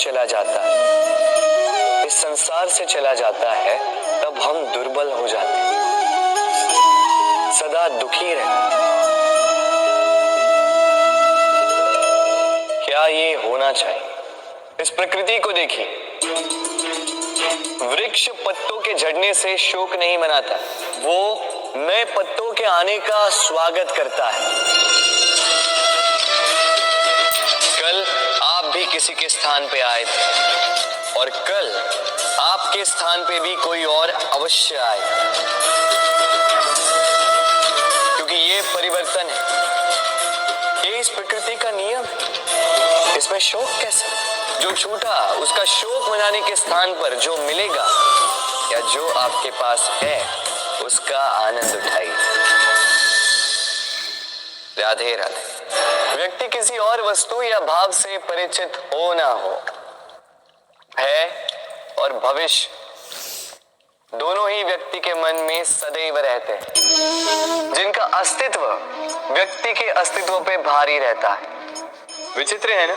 चला जाता है, इस संसार से चला जाता है, तब हम दुर्बल हो जाते हैं, सदा दुखी रहते हैं। क्या ये होना चाहिए? इस प्रकृति को देखिए, वृक्ष पत्तों के झड़ने से शोक नहीं मनाता, वो नए पत्तों के आने का स्वागत करता है। कल आप भी किसी के स्थान पे आए थे और कल आपके स्थान पे भी कोई और अवश्य आए, क्योंकि ये परिवर्तन है, ये इस प्रकृति का नियम है। इसमें शोक कैसे? जो छूटा उसका शोक मनाने के स्थान पर जो मिलेगा या जो आपके पास है उसका आनंद उठाइए। राधे राधे। व्यक्ति किसी और वस्तु या भाव से परिचित हो ना हो, भय और भविष्य दोनों ही व्यक्ति के मन में सदैव रहते हैं, जिनका अस्तित्व व्यक्ति के अस्तित्व पे भारी रहता है। विचित्र है ना?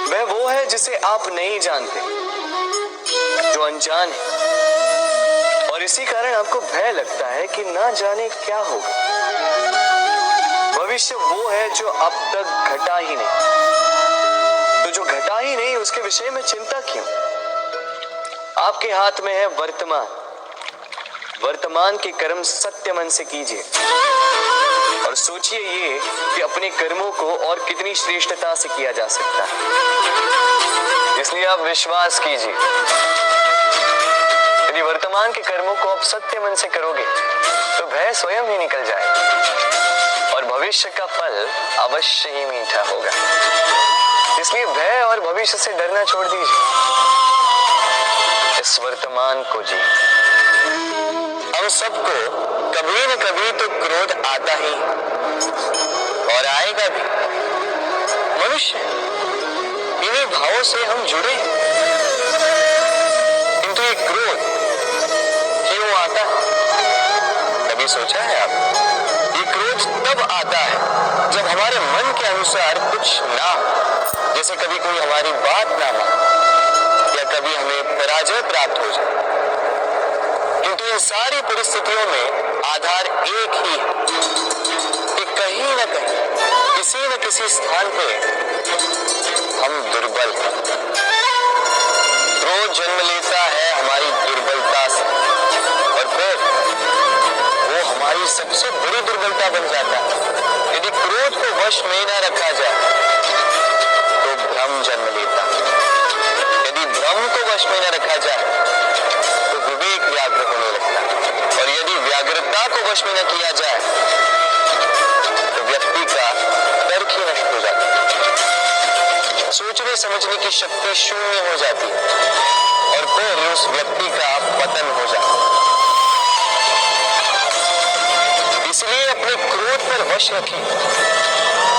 वह वो है जिसे आप नहीं जानते, जो अनजान है, और इसी कारण आपको भय लगता है कि ना जाने क्या होगा। भविष्य वो है जो अब तक घटा ही नहीं, तो जो घटा ही नहीं उसके विषय में चिंता क्यों? आपके हाथ में है वर्तमान, वर्तमान के कर्म सत्य मन से कीजिए और सोचिए ये कि अपने कर्मों को और कितनी श्रेष्ठता से किया जा सकता है। इसलिए आप विश्वास कीजिए, यदि वर्तमान के कर्मों को आप सत्य मन से करोगे तो भय स्वयं ही निकल जाएगा और भविष्य का फल अवश्य ही मीठा होगा। इसलिए भय और भविष्य से डरना छोड़ दीजिए, इस वर्तमान को जी। हम सबको कभी न कभी तो क्रोध आता ही और आएगा भी। मनुष्य इन्हीं भावों से हम जुड़े, किंतु ये क्रोध क्यों आता है? कभी सोचा है आप? ये क्रोध तब आता है जब हमारे मन के अनुसार कुछ ना हो, जैसे कभी कोई हमारी बात ना माने या कभी हमें पराजय प्राप्त हो जाए। किंतु इन सारी परिस्थितियों में आधार एक ही है कि कहीं न कहीं किसी न किसी स्थान पे हम दुर्बल हैं। क्रोध जन्म लेता है हमारी दुर्बलता से और फिर वो हमारी सबसे बड़ी दुर्बलता बन जाता है। यदि क्रोध को वश में न रखा जाए तो भ्रम जन्म लेता है। यदि भ्रम को वश में न रखा जाए तो विवेक व्याग्र होने लगता है और यदि व्याग्रता को वश में न किया जाए तो व्यक्ति का तर्क ही नष्ट हो जाता है, सोचने समझने की शक्ति शून्य हो जाती है और फिर उस व्यक्ति का पतन हो जाता है। इसलिए अपने क्रोध पर वश रखें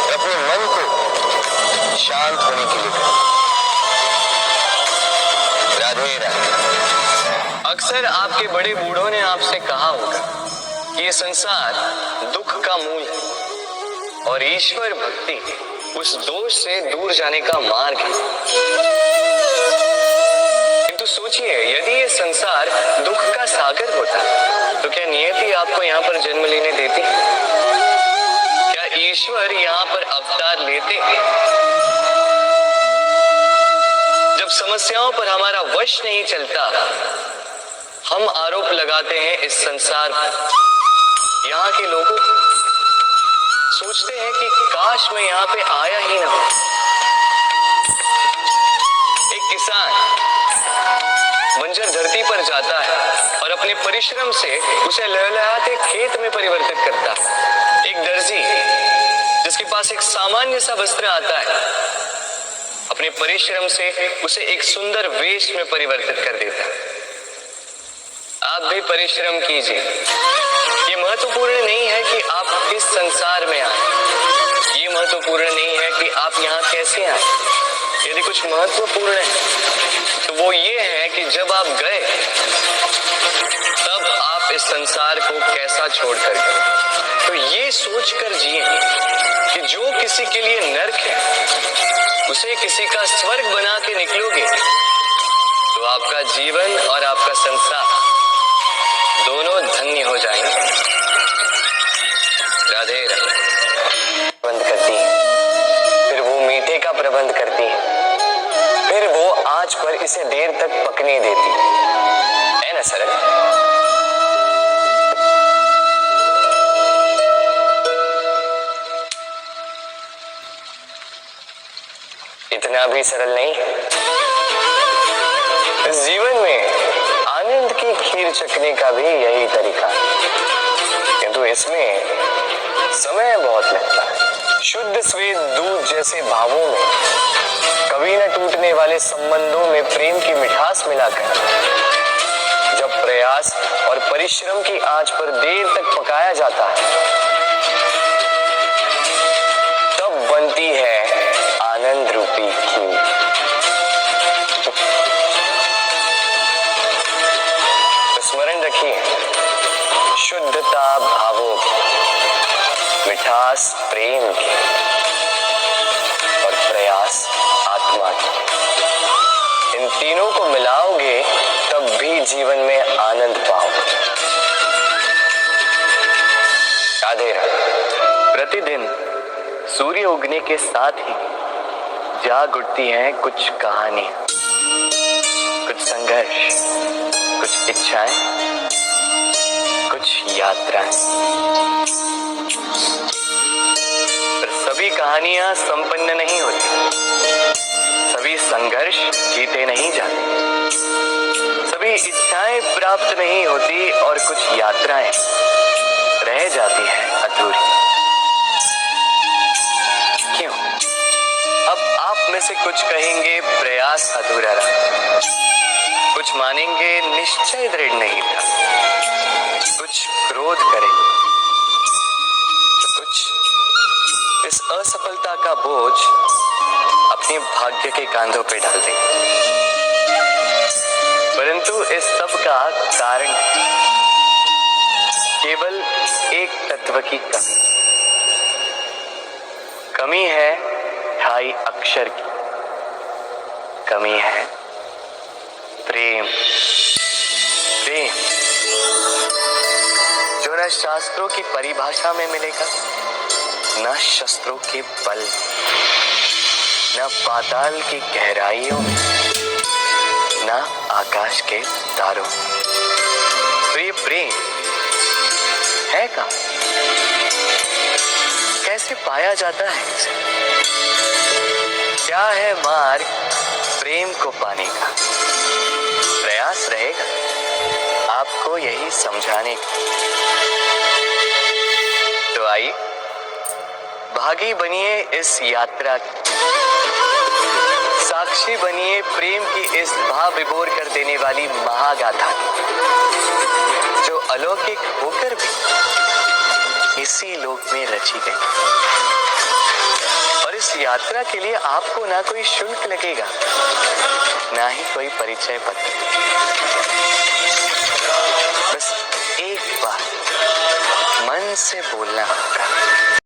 और अपने मन को शांत होने के लिए करें। राधे राधे। अक्सर आपके बड़े बूढ़ों ने आपसे कहा होगा कि ये संसार दुख का मूल है और ईश्वर भक्ति उस दोष से दूर जाने का मार्ग है। किंतु सोचिए, यदि ये संसार दुख का सागर होता तो क्या नियति आपको यहाँ पर जन्म लेने देती? क्या ईश्वर यहाँ पर अवतार लेते? जब समस्याओं पर हमारा वश नहीं चलता, हम आरोप लगाते हैं इस संसार पर। यहाँ के लोगों सोचते हैं कि काश मैं यहाँ पे आया ही ना हो। एक किसान बंजर धरती पर जाता है और अपने परिश्रम से उसे लहलहाते खेत में परिवर्तित करता है। एक दर्जी जिसके पास एक सामान्य सा वस्त्र आता है, अपने परिश्रम से उसे एक सुंदर वेश में परिवर्तित कर देता है। आप भी परिश्रम कीजिए। ये महत्वपूर्ण नहीं है कि आप किस संसार में आए, ये महत्वपूर्ण नहीं है कि आप यहाँ कैसे आए। यदि कुछ महत्वपूर्ण है तो वो ये है कि जब आप गए तब आप आप इस संसार को कैसा छोड़कर गए। तो ये सोचकर जिए कि जो किसी के लिए नर्क है उसे किसी का स्वर्ग बना के निकलोगे तो आपका जीवन और आपका संसार दोनों धन्य हो जाएंगे। राधे राधे। बंद करती है, फिर वो मीठे का प्रबंध करती है, फिर वो आंच पर इसे देर तक पकने देती है ना सरल। इतना भी सरल नहीं। इस जीवन में आनंद की खीर चखने का भी यही तरीका है, किंतु इसमें समय बहुत लगता है। शुद्ध श्वेत दूध जैसे भावों में, कभी न टूटने वाले संबंधों में प्रेम की मिठास मिलाकर जब प्रयास और परिश्रम की आंच पर देर तक पकाया जाता है तब बनती है आनंद रूपी खीर। स्मरण रखिए, शुद्धता भावों की, मिठास प्रेम की और प्रयास आत्मा की, इन तीनों को मिलाओगे तब भी जीवन में आनंद पाओगे। राधे राधे। प्रतिदिन सूर्य उगने के साथ ही जाग उठती हैं कुछ कहानियां, कुछ संघर्ष, कुछ इच्छाएं, कुछ यात्राएं। पर सभी कहानियां संपन्न नहीं होती, सभी संघर्ष जीते नहीं जाते, सभी इच्छाएं प्राप्त नहीं होती और कुछ यात्राएं रह जाती हैं अधूरी। क्यों? अब आप में से कुछ कहेंगे प्रयास अधूरा रहा, कुछ मानेंगे निश्चय दृढ़ नहीं था, कुछ क्रोध करेंगे, कुछ इस असफलता का बोझ अपने भाग्य के कांधों पे डाल देंगे। परंतु इस सब का कारण केवल एक तत्व की कमी। कमी है 28 अक्षर की, कमी है प्रेम। प्रेम जो न शास्त्रों की परिभाषा में मिलेगा, न शस्त्रों के बल, न पाताल की गहराइयों में, न आकाश के तारों। तो ये प्रेम है कहाँ? कैसे पाया जाता है इसे? क्या है मार्ग प्रेम को पाने का? प्रयास रहेगा आपको यही समझाने का। तो आइए भागी बनिए इस यात्रा की, साक्षी बनिए प्रेम की इस भाव विभोर कर देने वाली महागाथा की, जो अलौकिक होकर भी इसी लोक में रची गई। और इस यात्रा के लिए आपको ना कोई शुल्क लगेगा, ना ही कोई परिचय पत्र। बस एक बार मन से बोलना होगा।